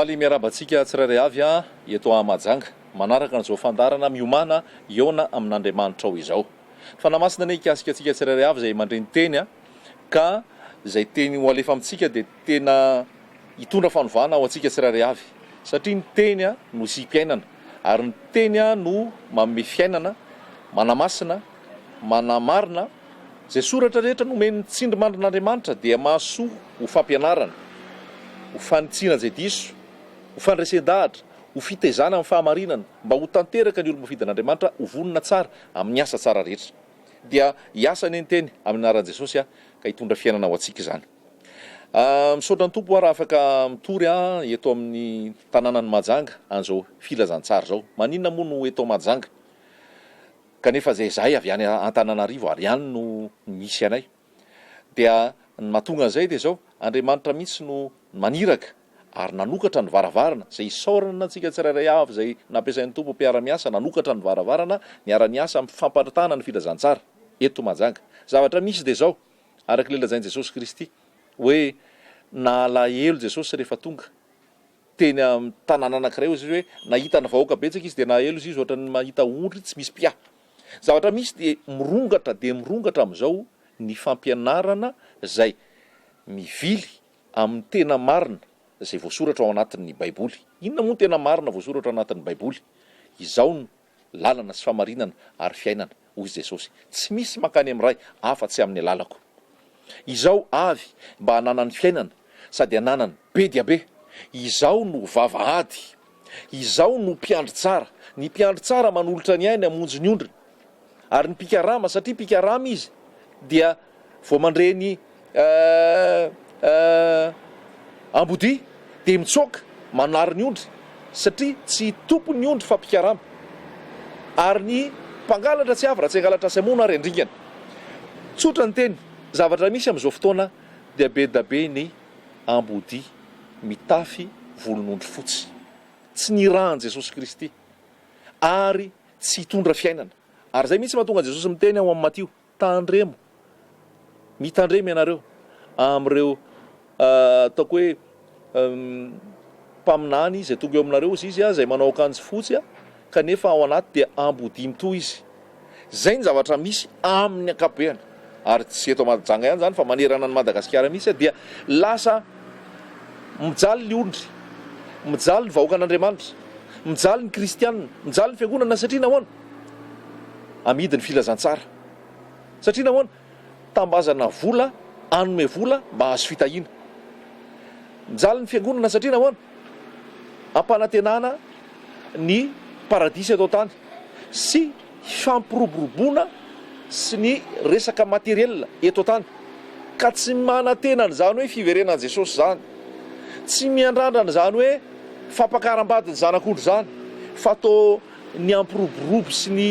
Faly miarabantsika tsirairay avy a eto Mahajanga manaraka an'izao fandarana miomana eona amin'Andriamanitra ao izao. Fanamasina ny ikasika antsika tsirairay avy izay mandreny teny ka izay teny ho alefa amintsika dia tena hitondra fanovana ho antsika tsirairay avy satria ny teny no sim-piainana ary ny teny no manome fiainana, manamasina, manamarina. Izay soratra rehetra no omeny tsindry mandrin'Andriamanitra dia mahasoa ho fampianarana, ho fanitsiana izay diso, ho fandraisan-dahatra, ho fitaizana amin'ny fahamarinana, mba ho tanteraka ny olom-bafidin'Andriamanitra ho vonona tsara amin'ny asa tsara rehetra. Dia hiasa ny teny amin'ny anaran'i Jesosy ka hitondra fiainana ho antsika izany. Misaotra ny tompo raha afaka mitory eto amin'ny tanànan'ny Mahajanga an'izao filazantsara zao. Maninona moa no eto Mahajanga? Kanefa zahay avy any Antananarivo ary ihany no misy anay. Dia ny mahatonga an'izay dia zao, Andriamanitra mihitsy no maniraka ary nanokatra ny varavarana izay isaorana antsika tsirairay avy izay nampiasain'ny tompo mpiara-miasa, nanokatra ny varavarana niara-niasa amin'ny famparitana ny filazantsara eto Mahajanga. Zavatra misy dia zao, araka lelazain'i Jesosy Kristy hoe nalahelo Jesosy rehefa tonga teny amin'ny tanàna anankiray izy hoe nahita ny vahoaka betsaka izy dia nahelo izy ohatra ny mahita ondry tsy misy mpià. Zavatra misy dia mirongatra amin'izao ny fampianarana izay mivily amin'ny tena marina izay voasoratra ao anatin'ny Baiboly. Inona moa tena marina voasoratra ao anatin'ny Baiboly? Izao ny lalana sy famarinana ary fiainana hoy Jesosy. Tsy misy makany amin'iray afa-tsy amin'ny lalako. Izao avy mba hananany fiainana sady hananany be dia be. Izao no vavahady. Izao no mpiandry tsara. Ny mpiandry tsara manolotra ny ainy hamonjy ny ondriny. Ary ny mpikarama, satria mpikarama izy dia vao mandreny ambody dia mitsoaka manary ny ondry satria tsy tompony ny ondry fa mpikarama. Ary ny mpangalatra tsy avy raha tsy hangalatra semona ary andringana. Tsotra ny teny, zavatra misy amin'izao fotoana dia be da be ny ambody mitafy volon'ondry fotsy. Tsy nirahan'i Jesosy Kristy ary tsy hitondra fiainana. Ary izay mihitsy mahatonga Jesosy miteny ao amin'ny Matio, tandremo, mitandremo ianareo amin'ireo ataoko hoe mpaminany izay tonga eo aminareo izy izay manao akanjo fotsy kanefa ao anaty dia ambody mitohy izy. Zay ny zavatra misy amin'ny ankapobeny. Ary tsy eto Mahajanga ihany zany fa manerana ny Madagasikara misy dia lasa mijaly ny ondry, mijaly ny vahoaka an'Andriamanitra, mijaly ny kristianina, mijaly ny fiangonana satria nahoana? Amidy ny filazantsara. Satria nahoana? Tambazana vola, anome vola mba hahazo fitahiana. Mijaly ny fiangonana satria nahoana? Ampanantenana ny paradisy eto tany sy fampiroboroboana sy ny resaka materiel eto tany. Ka tsy manantenana zany hoe fiverenan'i Jesosy zany. Tsy miandrandra zany hoe fampakaram-bady ny zanak'ondry zany. Fa atao ny ampiroborobo sy ny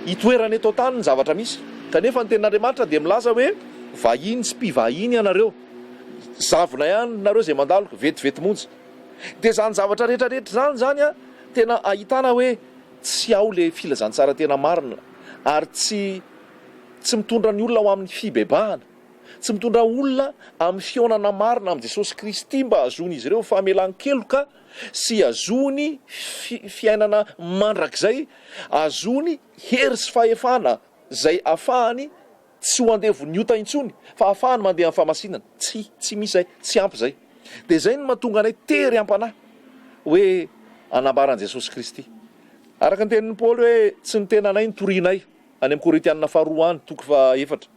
hitoerana eto tany ny zavatra misy. Kanefa ny tenin'Andriamanitra dia milaza hoe vahiny sy mpivahiny ianareo. Zavona ihany nareo izay mandaloko, vetivety monja. Dia zany zavatra rehetrarehetra zany tena ahitana hoe tsy ao le filazantsara tena marina ary tsy mitondra ny olona ho amin'ny fibebahana, tsy mitondra olona amin'ny fionana marina amin'ny Jesosy Kristy mba hazony izy ireo famelan-keloka sy hazony fiainana mandrakizay, hazony hery sy fahefana izay ahafahany tsy ho andevony ota intsony fa ahafahany mandeha amin'ny famasinana. Tsy misy zay, tsy ampy zay. Dia zay no mahatonga anay tery ampanahy hoe anambaran'i Jesosy Kristy. Araka ny tenin'ny Paoly hoe tsy ny tenanay ny torianay any amin'ny Korintianina faharoa any 4:4.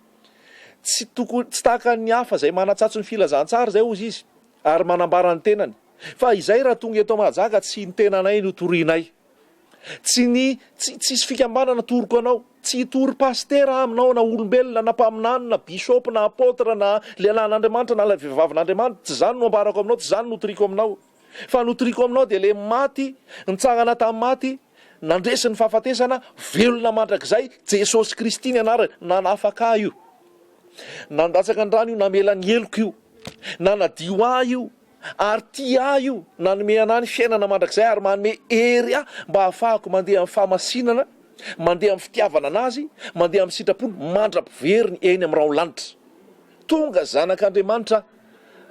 Tsy tahaka ny hafa izay manatsatso ny filazantsara izay hozy izy ary manambara ny tenany. Fa izay raha tonga eto Mahajanga tsy ny tenanay no torianay. Tsisy fikambanana toroko anao. Tsy hitory pastera aminao na olombelona na mpaminany na bishopa na apôtra na lehilahin'Andriamanitra na vehivavin''Andriamanitra. Tsy zany no ambarako aminao, tsy zany no toriko aminao. Fa no toriko aminao dia le maty, nitsangana tamin'ny maty, nandresy ny fahafatesana, velona mandrakizay, Jesosy Kristy ny anarany, na nafaka io, nandatsaka ny rano io, namela ny eloko io, na nadio ahy io, ary ty ahy io, nanome anany fiainana mandrakizay ary manome hery mba ahafahako mandeha amin'ny fahamasinana, mandeha amin'ny fitiavana anazy, mandeha amin'ny sitrapony, mandra-piveriny eny amin'ny raolanitra. Tonga zanak'Andriamanitra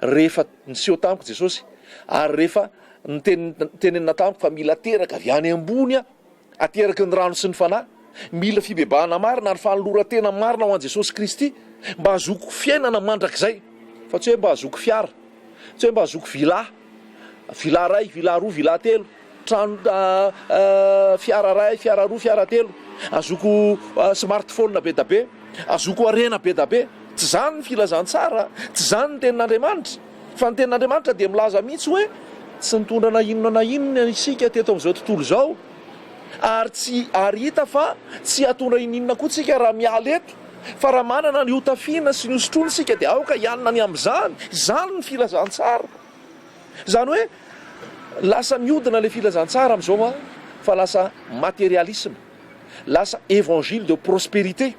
rehefa niseho tamiko Jesosy ary rehefa ny tenenina tamiko fa mila teraka avy any ambony ateraky ny rano sy ny fanahy, mila fibebahana marina ary fanolora-tena marina ho an' Jesosy Kristy mba hazoko fiainana mandrakizay, fa tsy hoe mba hazoko fiara, tsy hoe mba hazoko vila ray, vila roa, vila telo, trano fiara ray, fiara roa, fiara telo, hazoko smartphone be da be, hazoko arena be da be. Tsy zany ny filazantsara, tsy zany ny tenin'Andriamanitra, fa ny tenin'Andriamanitra dia milaza mihitsy hoe tsy nitondra na inona na inona isika teto amin'izao tontolo izao, ary hita fa tsy hatondra ininona koa tsika raha miala eto, fa raha manana ny hotafiana sy ny hosotrony sika dia aoka hianina ny amin'izany. Izany ny filazantsara. Zany hoe lasa mihodina ilay filazantsara amin'izao fa lasa matérialisme, lasa évangile de prospérité,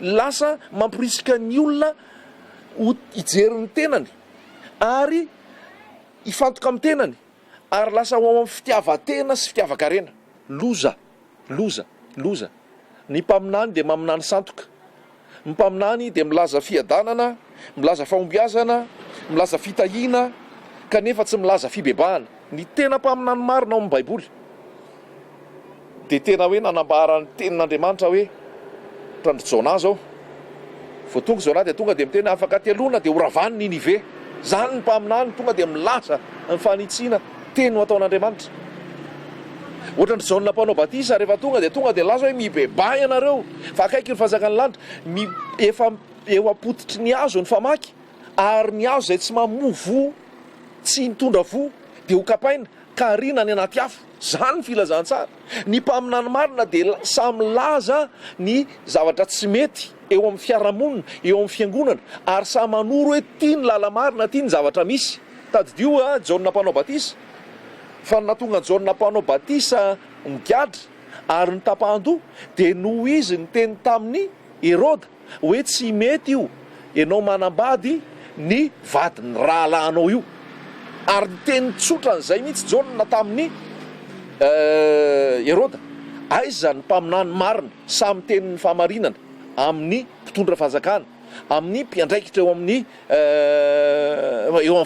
lasa mampirisika ny olona ho hijery ny tenany ary hifantoka amin'ny tenany, ary lasa ho amin'ny fitiavan-tena sy fitiavan-karena. Loza. Ny mpaminany dia maminany santoka, ny mpaminany dia milaza fiadanana, milaza fahombiazana, milaza fitahiana, kanefa tsy milaza fibebahana. Ny tena mpaminany marina ao amin'ny Baiboly dia tena hoe nanambara ny tenin'Andriamanitra hoe tandro Jona zao, vao tonga Jona dia tonga dia miteny afaka teloana dia horavany Ninive. Zany ny mpaminany tonga dia milaza ny fanitsiana teny ho ataon'Andriamanitra. Ohatran'ny Jaona mpanao batisa rehefa tonga dia laza hoe mibebay ianareo fa akaiky ny fanjakan'ny lanitra, efa eo ampotitry ny hazo ny famaky, ary ny hazo izay tsy mamovo, tsy mitondra vo dia ho kapaina ka harina ny anaty afo. Zany ny filazantsara. Ny mpaminany marina dia samy laza ny zavatra tsy mety eo amin'ny fiarahamonina, eo amin'ny fiangonana, ary samy manoro hoe tia ny lala marina, tia ny zavatra misy. Tadidio Jaona mpanao batisa, fa natonga Jaona mpanao batisa migadra ary ny tapahan-doha dia noho izy ny teny tamin'ny Herôda hoe tsy mety io, ianao manambady ny vadiny rahalanao io. Ary ny teny tsotran'izay mihitsy Jaona tamin'ny Herôda. Aiza ny mpaminany marina samy tenin'ny fahamarinana amin'ny mpitondra fanjakana, amin'ny mpiandraikitra eo amin'ny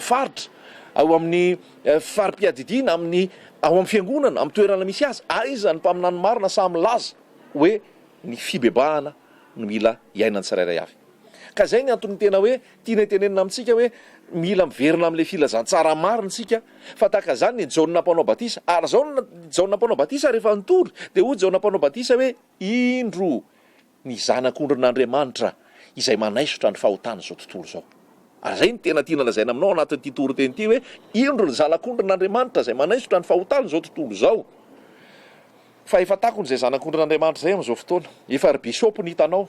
faritra, ao amin'ny farim-piadidiana, ao amin'ny fiangonana, amin'ny toerana misy azy. Aiza ny mpaminany marina samy laza hoe ny fibebahana no mila iainany tsirairay avy. Ka zay ny antony tena hoe tiana tenenina amintsika hoe mila miverina amin'ilay filazantsara marina tsika, fa tahaka zany ny Jaona mpanao batisa. Ary Jaona mpanao batisa rehefa nitory dia hoy Jaona mpanao batisa hoe indro ny zanak'ondrin'Andriamanitra izay manaisotra ny fahotana izao tontolo izao. Ary zay ny tena tiana lazaina aminao anatin'ity toriteny ity hoe indro ny zanak'ondrin'Andriamanitra izay manaisotra ny fahotana izao tontolo izao. Fa efa takon'izay zanak'ondrin'Andriamanitra zay amin'izao fotoana, efa ry bisopy ny hitanao,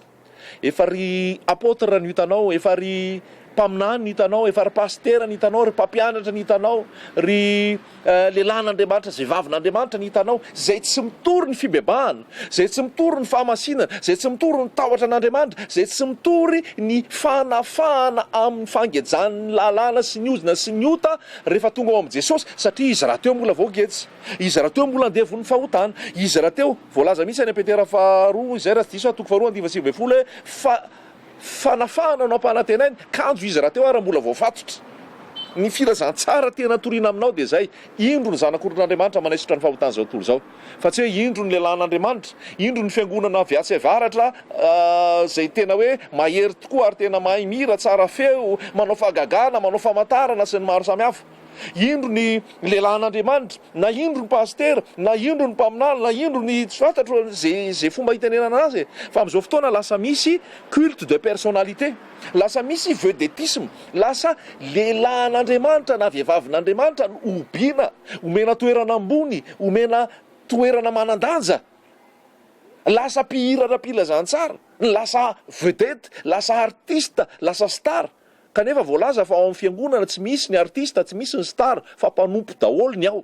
efa ry apôtra ny hitanao, efa ry mpaminany ny hitanao, efa ry pastera ny hitanao, ry mpampianatra ny hitanao, ry lehilahin'Andriamanitra zay vavin'Andriamanitra ny hitanao, zay tsy mitory ny fibebahana, zay tsy mitory ny fahamasinana, zay tsy mitory ny tahotra an'Andriamanitra, zay tsy mitory ny fanafahana amin'ny fangejan'ny lalàna sy ny ozina sy ny ota rehefa tonga ao amin'i Jesosy. Satria izy raha teo mbola vao getsy, izy raha teo mbola andevon'ny fahotana, izy raha teo voalaza mihitsy any Petera faharoa izay raha tsy diso toko faharoa andimy sivy ambinifolo hoe fanafahana no ampanantenainy, kanjo izy raha teo raha mbola voafatotra. Ny filazantsara tena toriana aminao dia zay, indro ny zanak'ondrin'Andriamanitra manaisotra ny fahotana izao tontolo izao, fa tsy hoe indro ny lehilahin'Andriamanitra, indro ny fiangonana viatsy avaratra zay tena hoe mahery tokoa ary tena mahay mira, tsara feo, manao fahagagana, manao famantarana sy ny maro samihafa. Indro ny lehilahin'Andriamanitra, na indro ny pastera, na indro ny mpaminany, na indro ny tsy fantatro zay fomba hitenenana azy. Fa amin'izao fotoana lasa misy culte de personnalité, lasa misy vedétisme, lasa lehilahin'Andriamanitra na vehivavin'Andriamanitra obiana, omena toerana ambony, omena toerana manandanja, lasa mpihirana mpilazantsara, lasa vedette, lasa artiste, lasa star. Kanefa voalaza fa ao amin'ny fiangonana tsy misy ny artista, tsy misy ny star, fa mpanompo daholo ny ao.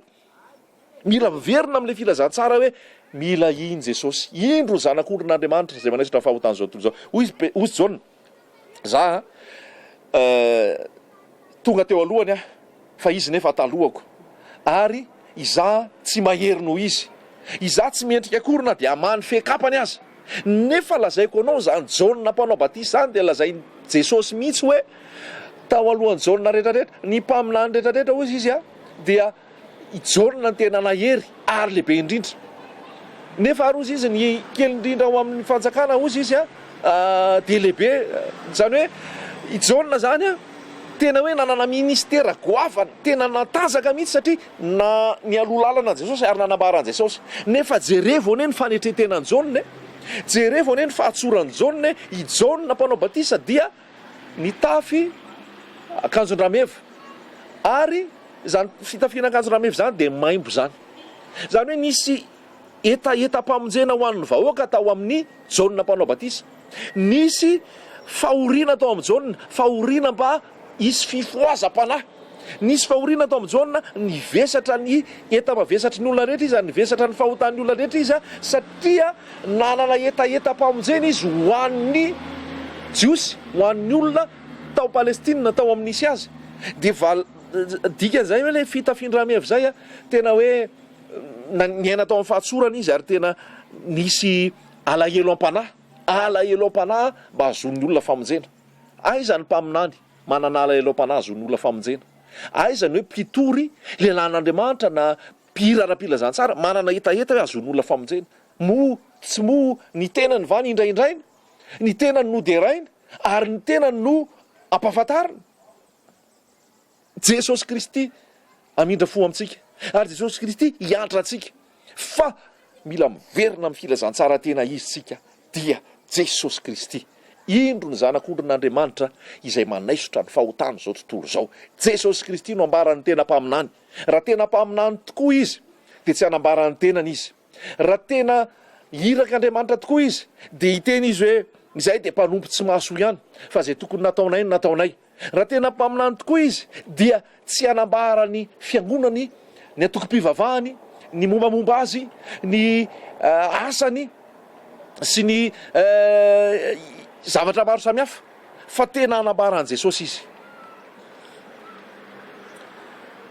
Mila miverina amin'ilay filazantsara hoe mila iny Jesosy, indro ny zanak'ondrin'Andriamanitra izay manaisotra ny fahotana izao tontolo izao. Hoy Jaona, za tonga teo alohany fa izy nefa talohako, ary iza tsy mahery noho izy, iza tsy miendrika akory na dia hamany fehakapany aza. Nefa lazaiko anao zany Jaona mpanao batisa zany dia lazai Jesosy mihitsy hoe tao alohan'ny Jaona rehetrarehetra, ny mpaminany rehetrarehetra hoy izy dia ijaonina ny tena nahery ary lehibe indrindra. Nefa ary ozy izy ny kely indrindra ao amin'ny fanjakana ozy izy dia lehibe, zany hoe ijaonina zany tena hoe nanana ministera goavana, tena natazaka mihitsy satria na nialoha lalana an Jesosy ary nanambara an Jesosy. Nefa jereo voane ny fanetretenany Jaonina, jereo voane ny fahatsorany Jaonina, i Jaonina mpanao batisa dia nitafy akanjon-drameva, ary zany fitafiana akanjon-drameva zany dia maimbo zany. Zany hoe nisy etapamonjena ho an'ny vahoaka tao amin'ny Jaonina mpanao batisa. Nisy fahoriana tao amin'ny Jaonina, fahoriana mba isy fifoazam-panahy. Nisy fahoriana tao amin'ny Jaonina nivesatra ny eta-mavesatry ny olona rehetra izy, nivesatra ny fahotan'ny olona rehetra izy, satria nanana etapamonjena izy ho an'ny jiosy, ho an'ny olona tao Palestina, tao amin'ny nisy azy. Dia dikan'izay hoe le fitafin-drameva zay tena hoe niaina tao amin'ny fahatsorana izy, ary tena nisy alahelo am-panahy mba azon'ny olona famonjena. Aiza ny mpaminany manana alahelo am-panahy azon'ny olona famonjena? Aizany hoe mpitory lelan'Andriamanitra na mpirara-pilazantsara manana etaeta hoe azon'ny olona famonjena? Tsy mo ny tenany va ny indraindrainy, ny tenany no derainy, ary ny tenany no ampahafantarina. Jesosy Kristy amindra fo amintsika, ary Jesosy Kristy hiantra antsika, fa mila miverina amin'ny filazantsara tena izy tsika dia Jesosy Kristy, indro ny zanak'ondrin'Andriamanitra izay manaisotra ny fahotana zao tontolo zao. Jesosy Kristy no ambarany tena mpaminany. Raha tena mpaminany tokoa izy dia tsy hanambarany tenany izy. Raha tena irak'Andriamanitra tokoa izy dia hiteny izy hoe izay dia mpanompo tsy mahasoa ihany, fa zay tokony nataonay no nataonay. Raha tena mpaminany tokoa izy dia tsy hanambarany fiangonany, ny atokom-pivavahany, ny mombamomba azy, ny asany sy ny zavatra maro samihafa, fa tena hanambarany Jesosy izy.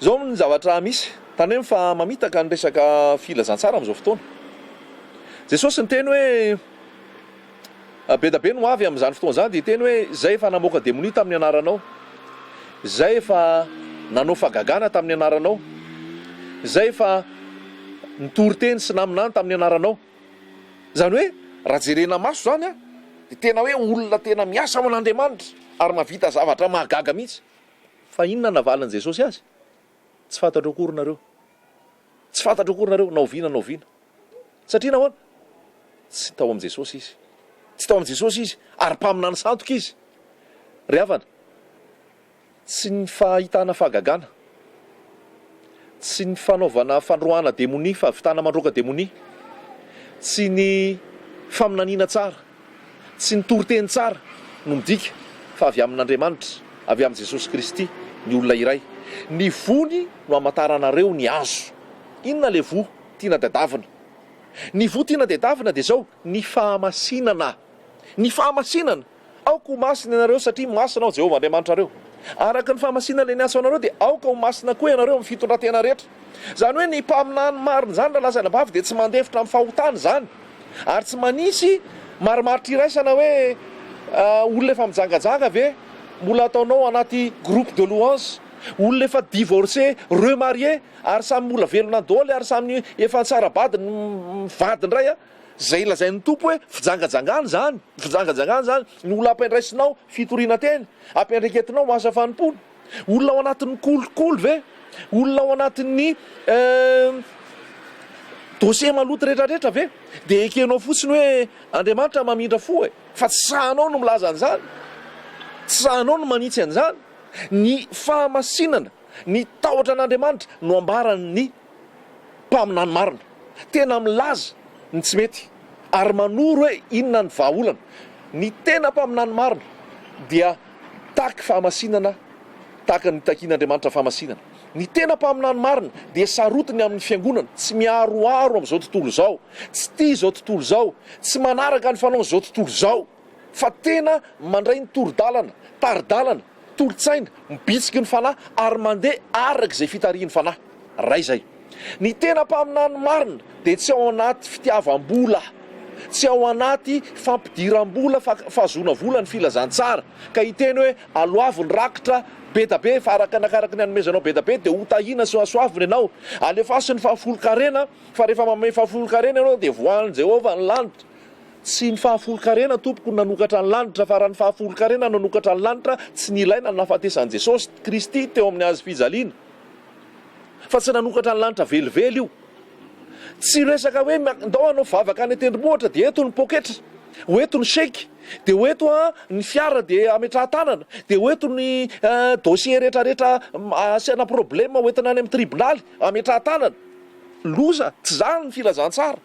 Zao ny zavatra misy tany hoe fa mamitaka ny resaka filazantsara amin'izao fotoana. Jesosy ny teny hoe be da be no avy amin'izany fotoana zany, dia teny hoe zay efa namoaka demonia tamin'ny anaranao, zay efa nanao fagagana tamin'ny anaranao, zay efa nitory teny sy naminany tamin'ny anaranao. Zany hoe raha jerena maso zany dia tena hoe olona tena miasa ao an'Andriamanitra ary mahavita zavatra mahagaga mihitsy. Fa inona navalan'i Jesosy azy? Tsy fantatra akory nareo, tsy fantatra akory nareo, naoviana. Satria nahoana? Tsy tao amin'i Jesosy izy, tsy tao amin'i Jesosy izy, ary mpaminany santoka izy. Ry havana, tsy ny fahitana fahagagana, tsy ny fanaovana fandroana demonia, fahavitana mandroaka demonia, tsy ny faminaniana tsara, tsy ny toriteny tsara no midika fa avy amin'Andriamanitra, avy amin'i Jesosy Kristy, ny olona iray. Ny vony no amantaranareo ny azo. Inona le vo tiana dadavina? Ny vo tiana dadavina dia zao: ny fahamasinana. Ny fahamasinana. Aoka ho masina ianareo satria masina ao Jehovah Andriamanitra reo. Araka ny fahamasinana le niasa anareo dia aoka ho masina koa ianareo amin'ny fitondratena rehetra. Zany hoe ny mpaminany marina zany raha lazaina bavy dia tsy mandefitra amin'ny fahotana zany, ary tsy manisy marimaritra iraisana hoe olona efa mijangajanga ve mbola ataonao anaty groupe de louange, olona efa divorcé, remarié, ary samy mbola velona dôly, ary samy efa tsara-bady vadiny ray zay lazain'ny tompo hoe fijangajangana zany, ny olona ampiandraisinao fitoriana teny, ampiandraiketinao masa fanimpony, olona ao anatin'ny kolokolo ve, olona ao anatin'ny dossier maloto rehetrarehetra ve, dia ekenao fotsiny hoe Andriamanitra mamindra fo fa tsy sahanao no milaza an'izany, tsy sahanao no manitsy an'izany. Ny fahamasinana, ny tahotra an'Andriamanitra no ambarany ny mpaminany marina, tena milaza ny tsy mety ary manoro hoe inona ny vahaolana. Ny tena mpaminany marina dia taky fahamasinana, tahaka ny takian'Andriamanitra fahamasinana. Ny tena mpaminany marina dia sarotiny amin'ny fiangonana, tsy miaroaro amin'izao tontolo izao, tsy tia izao tontolo izao, tsy manaraka ny fanaon'izao tontolo izao, fa tena mandray ny toridalana, taridalana, tolotsaina, mibitsika ny fanahy ary mandeha araka izay fitarian'ny fanahy. Ray zay. Ny tena mpaminany marina dia tsy ao anaty fitiavam-bola, tsy ao anaty fampidiram-bola fahazona vola ny filazantsara ka hiteny hoe aloavo ny rakitra be da be fa nakaraka ny anomezanao be da be dia hotahina soasoaviny ianao alefasy ny fahafolo-karena fa rehefa mamay fahafolo-karena ianao dia voahan'i Jehovah ny lanitra. Tsy ny fahafolo-karena tompoko nanokatra ny lanitra fa raha ny fahafolo-karena nanokatra ny lanitra tsy nilaina ny nahafatesan'i Jesosy Kristy teo amin'ny azy fijaliana fa tsy nanokatra ny lanitra velively io. Tsy resaka hoe ndao anao vavaka any tendrombohitra dia eto ny poketra, hoeto ny seky, dia hoeto ny fiara dia ametrahan-tanana, dia hoeto ny dossier rehetrarehetra asiana problema hoentina any amin'ny tribonaly ametrahan-tanana. Loza, tsy zany ny filazantsara.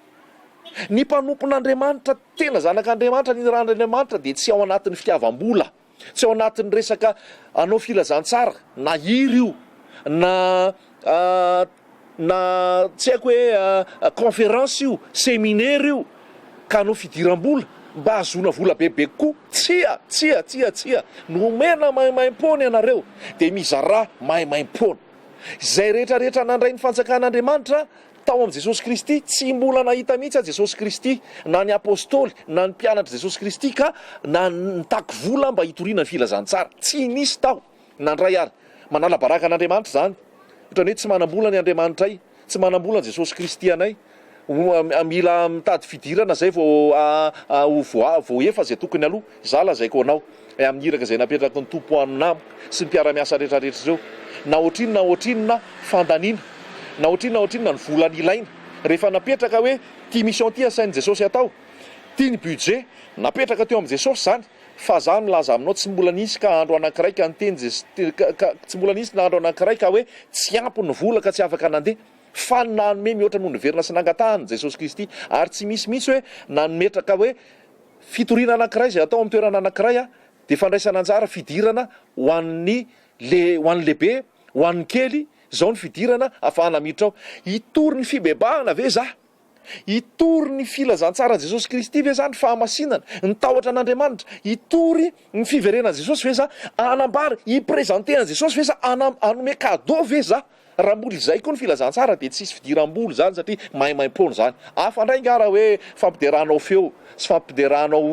Ny mpanompon'Andriamanitra, tena zanak'Andriamanitra, ny ran'Andriamanitra dia tsy ao anatin'ny fitiavam-bola, tsy ao anatin'ny resaka anao filazantsara, na hiry io, na tsy haiko hoe conférence io, séminaire io, ka anao fidiram-bola mba hazona vola bebe koa. Tsia nomena maimaimpona ianareo dia mizara maimaimpona. Zay rehetrarehetra nandray ny fanjakan'Andriamanitra tao amin'i Jesosy Kristy tsy mbola nahita mihitsy a Jesosy Kristy na ny apôstôly na ny mpianatra Jesosy Kristy ka na nitaky vola mba hitoriana ny filazantsara. Tsy nisy tao nandray ary. Manala baraka an'Andriamanitra zany. Ohatrany hoe tsy manam-bola ny Andriamanitra ay, tsy manam-bola ny Jesosy Kristy anay. Mila mitady fidirana zay vao efa zay tokony aloha. Za lazaiko anao amin'ny iraka zay napetraka ny tompo aminamiko sy ny mpiara-miasa rehetrarehetra zao. Na ohatrinona fandaniana, na ohatrinona ny vola ny ilaina. Rehefa napetraka hoe ty mission ty asain'i Jesosy atao, ty ny budget napetraka teo amin'i Jesosy zany. Fa za milaza aminao tsy mbola nisy ka andro anankiray ka niteny tsy mbola nisy na andro anankiray ka hoe tsy ampy ny vola ka tsy afaka nandeha. Fa nanome mihoatra noho ny verina sy nangatahany Jesosy Kristy, ary tsy misy mihitsy hoe nanometraka hoe fitoriana anankiray zay atao amin'ny toerana anankiray dia fandraisana anjara fidirana ho an'ny lehibe, ho an'ny kely, zao ny fidirana ahafahana miditra ao. Hitory ny fibebahana ve za? Hitory ny filazantsara Jesosy Kristy ve za ny fahamasinana, ny tahotra an'Andriamanitra? Hitory ny fiverenana Jesosy ve za? Anambary hiprezentena Jesosy ve za? Anome cadeau ve za? Raha mbola izay koa ny filazantsara dia tsisy fidiram-bola zany satria maimaimpona zany. Afandray ngara hoe fampideranao feo, sy fampideranao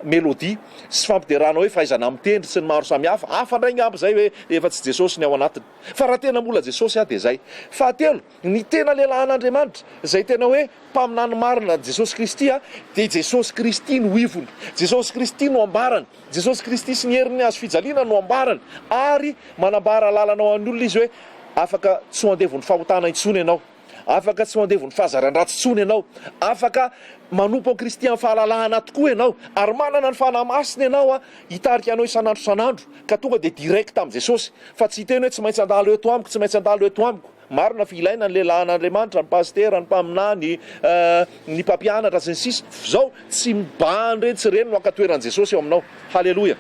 mélodie, sy fampideranao hoe fahaizana mitendry sy ny maro samihafa. Afandray ngamba zay hoe efa tsy Jesosy ny ao anatiny. Fa raha tena mbola Jesosy dia zay. Fahatelo, ny tena lehilahin'Andriamanitra zay tena hoe mpaminany marina Jesosy Kristy dia Jesosy Kristy no ivony, Jesosy Kristy no ambarany, Jesosy Kristy sy ny herin'ny azo fijaliana no ambarany, ary manambara lalanao amin'ny olona izy hoe afaka tsy ho andevon'ny fahotana intsony ianao, afaka tsy ho andevon'ny fahazaran-dratsy intsony ianao, afaka manompo an Kristy amin'ny fahalalahana tokoa ianao, ary manana ny fanahy masina ianao hitarika anao isanandro ka tonga dia direct amin'i Jesosy. Fa tsy hiteny hoe tsy maintsy andalo eto amiko, tsy maintsy andalo eto amiko. Marina fi ilaina ny lehilahin'Andriamanitra, ny pastera, ny mpaminany, ny mpampianatra sy ny sisa. Zao tsy mibandreny tsy reny no ankatoeran'i Jesosy eo aminao. Halleloia.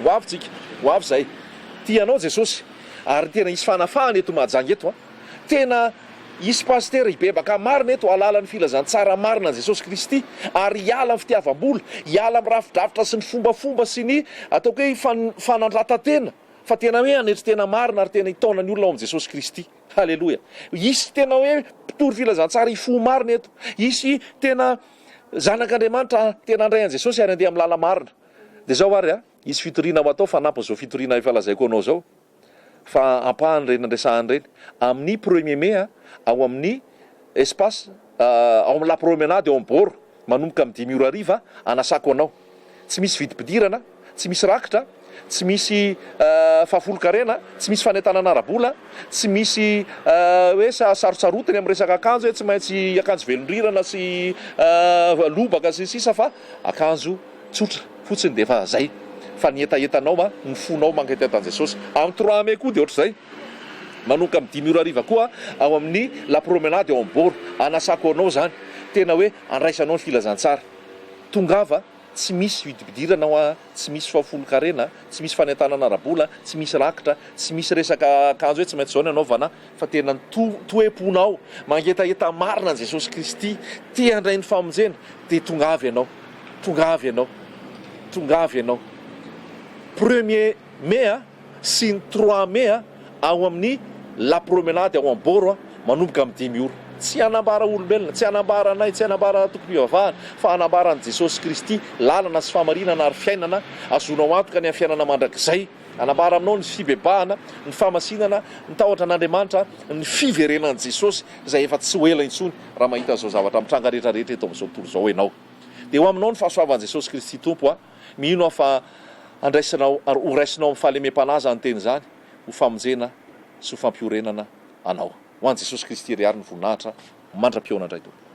Ho avy tsika, ho avy zay. Tianao Jesosy, ary tena isy fanafahana eto Mahajanga eto tena isy pastera hibebaka marina eto halala ny filazantsara marina Jesosy Kristy, ary hiala amin'ny fitiavam-bola, hiala amin'ny rafidravitra sy ny fombafomba sy ny ataoko hoe fanandratantena, fa tena hoe anetry-tena marina ary tena hitaona ny olona ao amin'i Jesosy Kristy. Halleloia. Isy tena hoe mpitory filazantsara ifo marina eto, isy tena zanak'Andriamanitra tena andray an Jesosy ary andeha amin'ny lala marina. Dia zao ary isy fitoriana ho atao fanampy zao fitoriana efa lazaiko anao zao, fa ampahany reny andresahany reny amin'ny 1er mai ao amin'ny espace ao amin'ny la promenade ao amin'ny bord manomboka amin'ny 5 ora hariva anasako anao. Tsy misy vidim-pidirana, tsy misy rakitra, tsy misy fahafolo-karena, tsy misy fanentanana ara-bola, tsy misy hoe sarotsarotina amin'ny resaka akanjo hoe tsy maintsy akanjo velondrirana sy lobaka sy sisa, fa akanjo tsotra fotsiny dia efa zay. Fa ny etaetanao ny fonao manketetan Jesosy amin'ny 3 mai koa dia ohatr'izay manomboka amin'ny 5 ora hariva koa ao amin'ny la promenade ao amin'ny bord anasako anao zany, tena hoe andraisanao ny filazantsara. Tongava tsy misy vidim-pidirana, tsy misy fahafolo-karena, tsy misy fanentanana ara-bola, tsy misy rakitra, tsy misy resaka akanjo hoe tsy maintsy zao ny anaovana, fa tena toeponao mangetaeta marina ny Jesosy Kristy, tia handray ny famonjena, dia tongavy ianao, tongavy ianao, tongavy ianao. 1er mai sy ny 3 mai ao amin'ny la promenade ao amin'ny bord manomboka amin'ny 5 ora. tsy anambara olombelona, tsy anambara anay, tsy anambara tokom-pivavahana, fa anambaran' Jesosy Kristy lalana sy famarinana ary fiainana azonao antoka ny amin'ny fiainana mandrakizay. Anambara aminao ny fibebahana, ny famasinana, ny tahotra an'Andriamanitra, ny fiverenan'i Jesosy izay efa tsy ho ela intsony raha mahita izao zavatra mitranga rehetrarehetra eto amin'izao tontolo izao ianao. Dia ho aminao ny fahasoavan'i Jesosy Kristy Tompo mino aho fa andraisanao ary ho raisinao amin'ny fahalemem-panahy ny teny izany, ho famonjena sy ho fampiorenana anao. Ho an'i Jesosy Kristy ry ary ny voninahitra mandra-pionana indray Tompo.